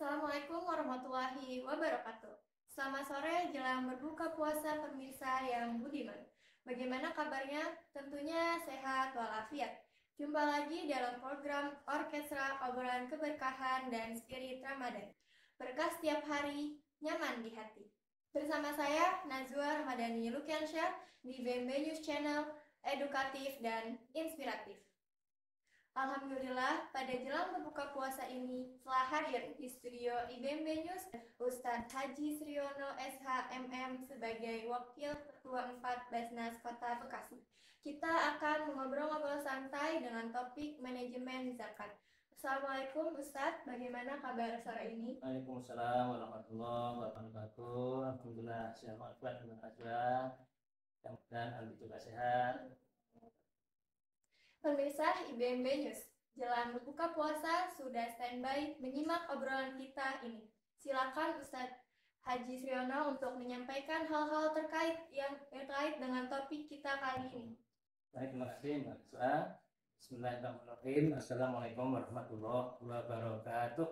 Assalamualaikum warahmatullahi wabarakatuh. Selamat sore jelang berbuka puasa pemirsa yang budiman. Bagaimana kabarnya? Tentunya sehat walafiat. Jumpa lagi dalam program Orkestra Obrolan Keberkahan dan Spirit Ramadan. Berkah setiap hari, nyaman di hati. Bersama saya Najwa Ramadhani Lukiansyah di BMB News Channel, edukatif dan inspiratif. Alhamdulillah, pada jelang berbuka puasa ini telah hadir di studio IBMB News Ustadz Haji Sriono SHMM sebagai Wakil Ketua 4 Basnas Kota Bekasi. Kita akan mengobrol-ngobrol santai dengan topik manajemen zakat. Assalamualaikum Ustadz, bagaimana kabar sore ini? Waalaikumsalam warahmatullahi wabarakatuh. Alhamdulillah sehat walafiat saja. Mudah-mudahan Anda juga sehat. Pemirsa IBMB News, jelang berbuka puasa sudah standby menyimak obrolan kita ini. Silakan Ustadz Haji Sriono untuk menyampaikan hal-hal terkait dengan topik kita kali ini. Baik, terima kasih Mbak Nisa. Bismillahirrahmanirrahim. Assalamualaikum warahmatullahi wabarakatuh.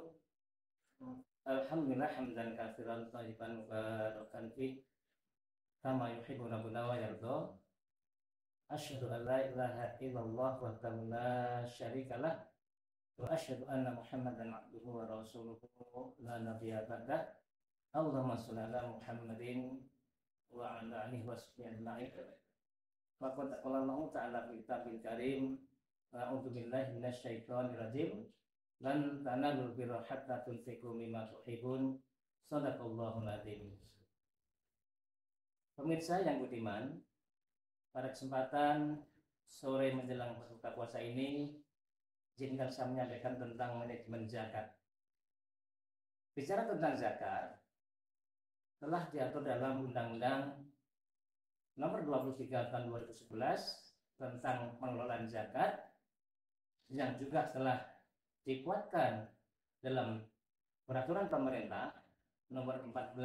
Alhamdulillah hamdan katsiran thayyiban mubarakan fi kama yuhibbu rabbuna wa yarda. Asyhadu an la ilaha illallah wahdahu la syarikalah wa asyhadu anna Muhammadan abduhu wa rasuluhu la nabiyya ba'dah. Allahumma shalli ala Muhammadin wa ala alihi washabihi ajma'in. Wa qad qala Allah ta'ala fil kitabil karim, a'udzu billahi minasyaitonir rajim. Lan tanalul birra hatta tunfiqu mimma tuhibbun. Shadaqallahul adzim. Pemirsa yang budiman, pada kesempatan sore menjelang berbuka puasa ini, izinkan saya menyampaikan tentang manajemen zakat. Bicara tentang zakat, telah diatur dalam Undang-Undang Nomor 23 Tahun 2011 tentang pengelolaan zakat, yang juga telah dikuatkan dalam Peraturan Pemerintah Nomor 14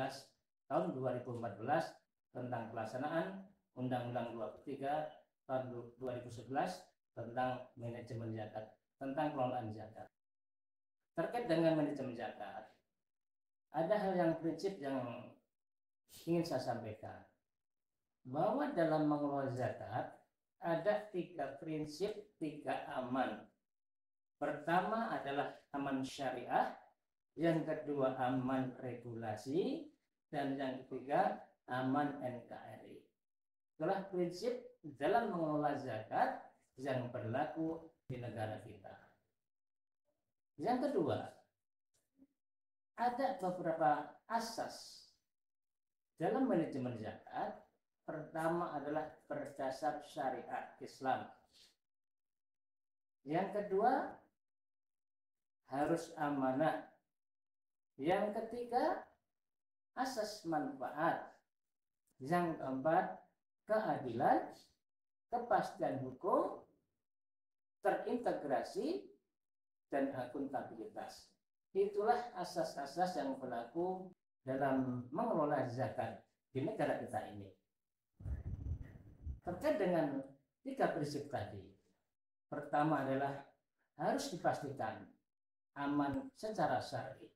Tahun 2014 tentang pelaksanaan Undang-Undang 23 Tahun 2011 tentang manajemen zakat, tentang pengelolaan zakat. Terkait dengan manajemen zakat, ada hal yang prinsip yang ingin saya sampaikan, bahwa dalam mengelola zakat ada 3 prinsip, 3 aman. Pertama adalah aman syariah, yang kedua aman regulasi, dan yang ketiga aman NKRI. Itulah prinsip dalam mengelola zakat yang berlaku di negara kita. Yang kedua, ada beberapa asas dalam manajemen zakat. Pertama adalah berdasar syariat Islam. Yang kedua, harus amanah. Yang ketiga, asas manfaat. Yang keempat, keadilan, kepastian hukum, terintegrasi, dan akuntabilitas. Itulah asas-asas yang berlaku dalam mengelola zakat di negara kita ini. Terkait dengan 3 prinsip tadi, pertama adalah harus dipastikan aman secara syar'i.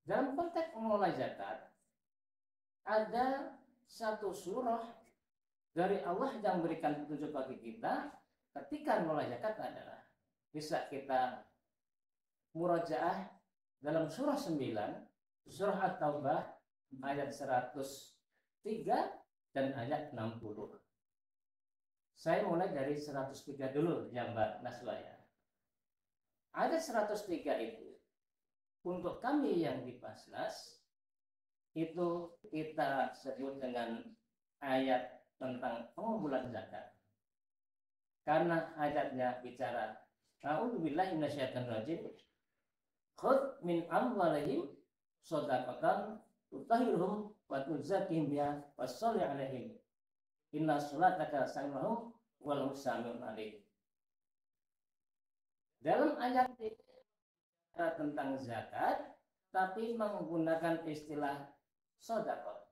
Dalam konteks mengelola zakat, ada satu surah dari Allah yang memberikan petunjuk bagi kita ketika mengelola zakat adalah bisa kita murajaah dalam surah 9, surah At-Taubah ayat 103 dan ayat 60. Saya mulai dari 103 dulu ya Mbak Naswa ya. Ayat 103 itu untuk kami yang di Basnas itu kita sebut dengan ayat tentang pengumpulan zakat. Karena ayatnya bicara a'udzubillahi minasyaitonir rajim. Khudh min amwalihim shadaqatan tutahhiruhum wa tuzakkihim biha washolli 'alaihim. Inna sholataka sayyidahum wal musami'un 'alaihim. Dalam ayat ini tentang zakat, tapi menggunakan istilah sedekah.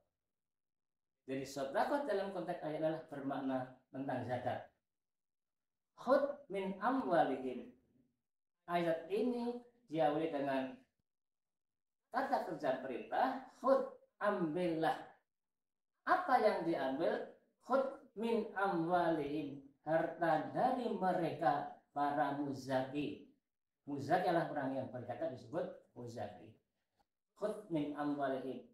Jadi sedekah dalam konteks ayat adalah bermakna tentang zakat. Khudh min amwalihim. Ayat ini diawali dengan kata kerja perintah, khud, ambillah. Apa yang diambil? Khud min amwalihim, harta dari mereka para muzaki. Muzaki adalah orang yang berzakat disebut muzaki. Khud min amwalihim,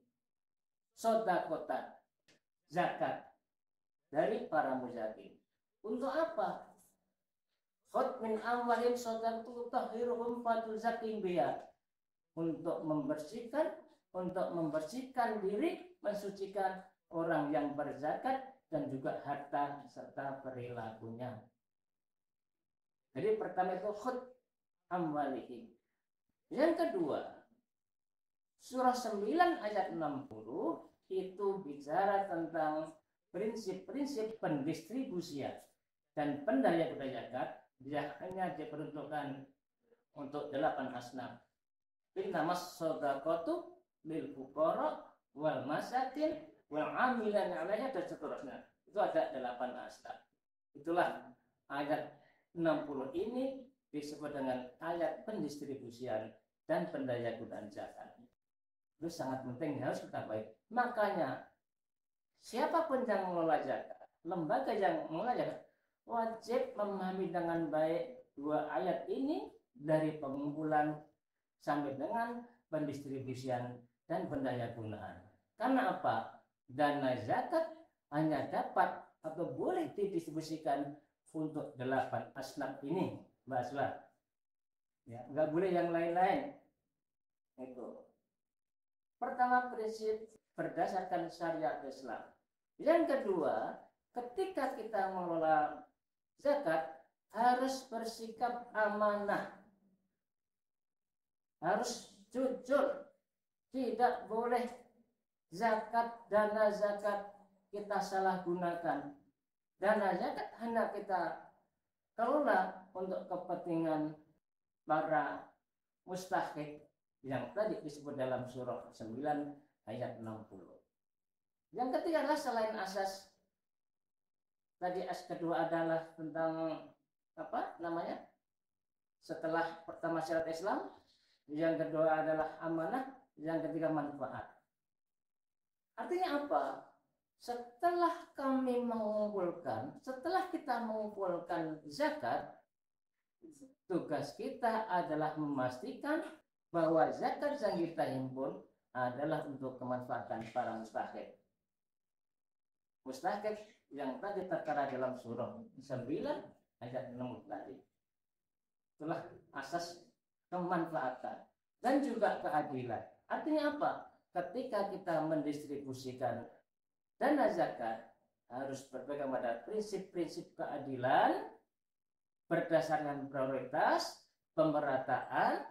sodakota, zakat dari para muzaki. Untuk apa? Khud min amwalihim sodakatu tahiruhum fatuzakim biya. Untuk membersihkan diri, mensucikan orang yang berzakat dan juga harta serta perilakunya. Jadi pertama itu khud amwalihim. Yang kedua, surah 9 ayat 60 itu bicara tentang prinsip-prinsip pendistribusian dan pendaya zakat. Dia hanya diperuntukkan untuk 8 asnaf. Innamas shadaqatu lil fuqara wal masakin wal amilan 'alaiha dan seterusnya. Itu ada 8 asnaf. Itulah ayat 60 ini disebut dengan ayat pendistribusian dan pendayagunaan zakat. Itu sangat penting, harus kita baik. Makanya siapapun yang mengelola zakat, lembaga yang mengelola zakat, wajib memahami dengan baik dua ayat ini dari pengumpulan sampai dengan pendistribusian dan pendayagunaan. Karena apa? Dana zakat hanya dapat atau boleh didistribusikan untuk 8 asnaf ini, Mbak Asla. Ya, nggak boleh yang lain-lain. Itu. Pertama, prinsip berdasarkan syariat Islam. Yang kedua, ketika kita mengelola zakat harus bersikap amanah, harus jujur, tidak boleh dana zakat kita salah gunakan. Dana zakat hanya kita kelola untuk kepentingan para mustahik yang tadi disebut dalam surah 9 ayat 60. Yang ketiga adalah selain asas tadi, kedua adalah tentang apa namanya? Setelah pertama syariat Islam, yang kedua adalah amanah, yang ketiga manfaat. Artinya apa? Setelah kita mengumpulkan zakat, tugas kita adalah memastikan bahwa zakat yang kita himpun adalah untuk kemanfaatan para mustahik. Mustahik yang tadi tertera dalam surah 9 ayat 6 tadi. Itulah asas kemanfaatan dan juga keadilan. Artinya apa? Ketika kita mendistribusikan dana zakat harus berpegang pada prinsip-prinsip keadilan berdasarkan prioritas, pemerataan,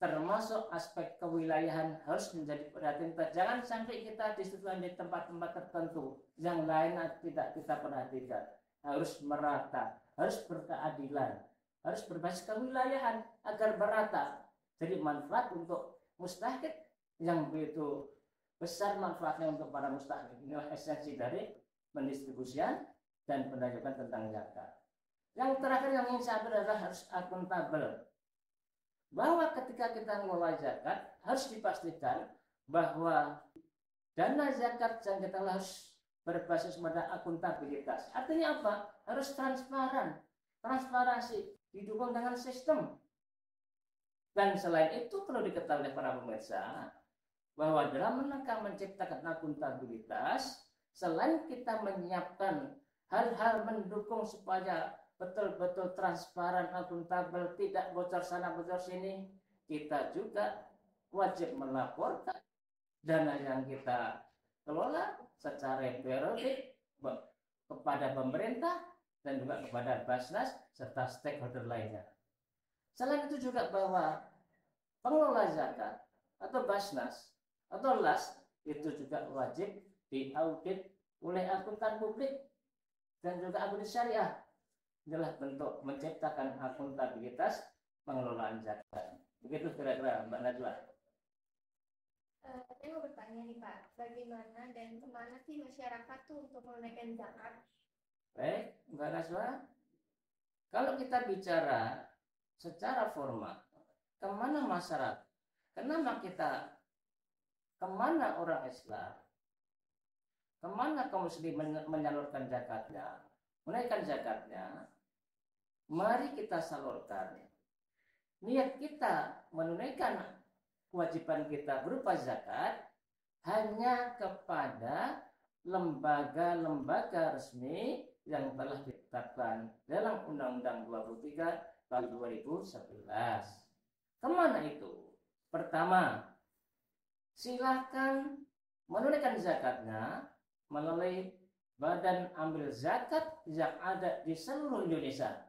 termasuk aspek kewilayahan harus menjadi perhatian. Jangan sampai kita distribusikan di tempat-tempat tertentu yang lain tidak kita perhatikan. Harus merata, harus berkeadilan, harus berbasis kewilayahan agar merata. Jadi manfaat untuk mustahik yang begitu besar, manfaatnya untuk para mustahik. Inilah esensi dari pendistribusian dan pendayakan tentang zakat. Yang terakhir yang ingin saya adalah harus akuntabel. Bahwa ketika kita mengelola zakat harus dipastikan bahwa dana zakat yang kita harus berbasis pada akuntabilitas. Artinya apa? Harus transparan, transparansi, didukung dengan sistem. Dan selain itu perlu diketahui para pemirsa bahwa dalam rangka menciptakan akuntabilitas, selain kita menyiapkan hal-hal mendukung supaya betul-betul transparan, akuntabel, tidak bocor sana bocor sini, kita juga wajib melaporkan dana yang kita kelola secara periodik kepada pemerintah dan juga kepada Basnas serta stakeholder lainnya. Selain itu juga bahwa pengelola zakat atau Basnas atau LAS itu juga wajib diaudit oleh akuntan publik dan juga audit syariah. Adalah bentuk menciptakan akuntabilitas pengelolaan zakat. Begitu kira-kira Mbak Najwa. Saya mau bertanya nih Pak, bagaimana dan kemana sih masyarakat tuh untuk menunaikan zakat? Baik, Mbak Najwa. Kalau kita bicara secara formal, kemana masyarakat, kenapa kita, kemana orang Islam, kemana kaum muslim menyalurkan zakatnya, menaikkan zakatnya. Mari kita salurkan niat kita menunaikan kewajiban kita berupa zakat hanya kepada lembaga-lembaga resmi yang telah ditetapkan dalam Undang-Undang 23 tahun 2011. Kemana itu? Pertama, silakan menunaikan zakatnya melalui badan ambil zakat yang ada di seluruh Indonesia.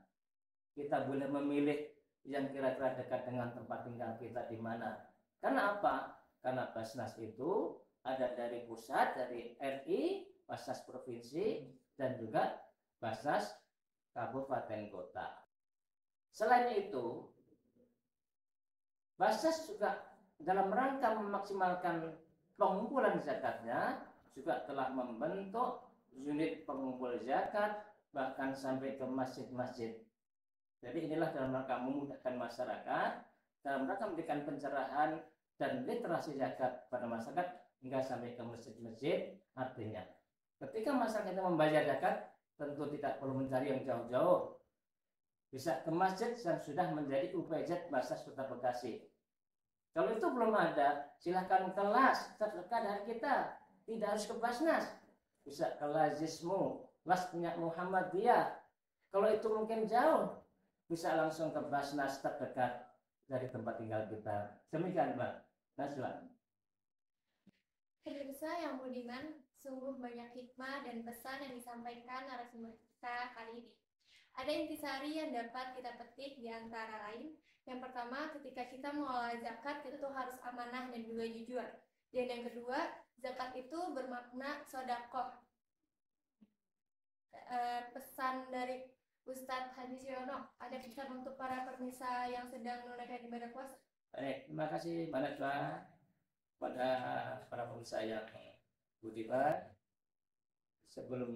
Kita boleh memilih yang kira-kira dekat dengan tempat tinggal kita di mana. Karena apa? Karena Basnas itu ada dari pusat, dari RI, Basnas provinsi, dan juga Basnas kabupaten kota. Selain itu, Basnas juga dalam rangka memaksimalkan pengumpulan zakatnya juga telah membentuk unit pengumpul zakat bahkan sampai ke masjid-masjid. Jadi inilah dalam rangka memudahkan masyarakat, dalam rangka memberikan pencerahan dan literasi zakat pada masyarakat hingga sampai ke masjid-masjid. Artinya, ketika masyarakat membayar zakat, tentu tidak perlu mencari yang jauh-jauh. Bisa ke masjid yang sudah menjadi UPZ Basnas Kota Bekasi. Kalau itu belum ada, silahkan kelas terdekat dari kita. Tidak harus ke Basnas. Bisa ke Lazismu, Las punya Muhammadiyah. Kalau itu mungkin jauh, bisa langsung ke Basnas terdekat dari tempat tinggal kita. Demikian, Mbak Najwa. Pemirsa yang budiman, sungguh banyak hikmah dan pesan yang disampaikan narasumber kita kali ini. Ada intisari yang dapat kita petik di antara lain. Yang pertama, ketika kita mengelola zakat, kita tuh harus amanah dan juga jujur. Dan yang kedua, zakat itu bermakna sedekah. Pesan dari Ustadz Haji Siono, ada pesan untuk para pemirsa yang sedang menunaikan ibadah puasa? Baik, terima kasih Mbak Najwa. Pada para pemirsa yang budiman, sebelum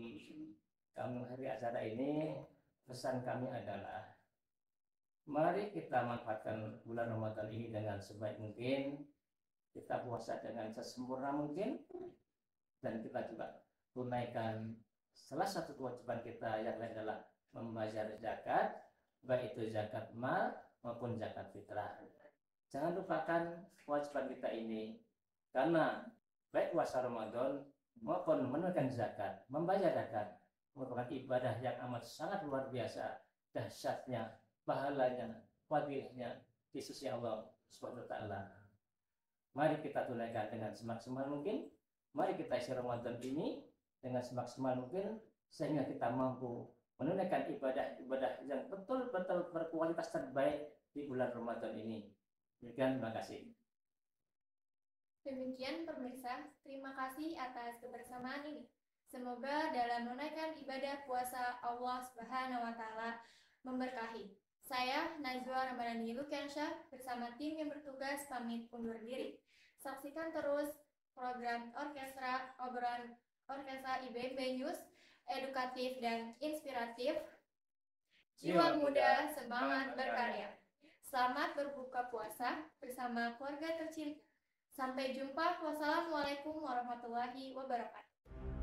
kami mengakhiri acara ini, pesan kami adalah mari kita manfaatkan bulan Ramadan ini dengan sebaik mungkin, kita puasa dengan sesempurna mungkin, dan kita juga tunaikan salah satu kewajiban kita yang lain adalah membayar zakat, baik itu zakat mal maupun zakat fitrah. Jangan lupakan kewajiban kita ini, karena baik puasa Ramadan maupun menunaikan zakat, membayar zakat merupakan ibadah yang amat sangat luar biasa, dahsyatnya, pahalanya, fadilahnya di sisi Allah Subhanahu wa taala. Mari kita tunaikan dengan semaksimal mungkin. Mari kita isi Ramadan ini dengan semaksimal mungkin sehingga kita mampu menunaikan ibadah-ibadah yang betul-betul berkualitas terbaik di bulan Ramadan ini. Demikian, terima kasih. Demikian pemirsa, terima kasih atas kebersamaan ini. Semoga dalam menunaikan ibadah puasa Allah Subhanahu wa taala memberkahi. Saya Najwa Ramadhani Lukensyah bersama tim yang bertugas pamit undur diri. Saksikan terus program orkestra obrolan orkestra IBB News, edukatif dan inspiratif. Jiwa muda semangat berkarya. Selamat berbuka puasa bersama keluarga tercinta. Sampai jumpa. Wassalamualaikum warahmatullahi wabarakatuh.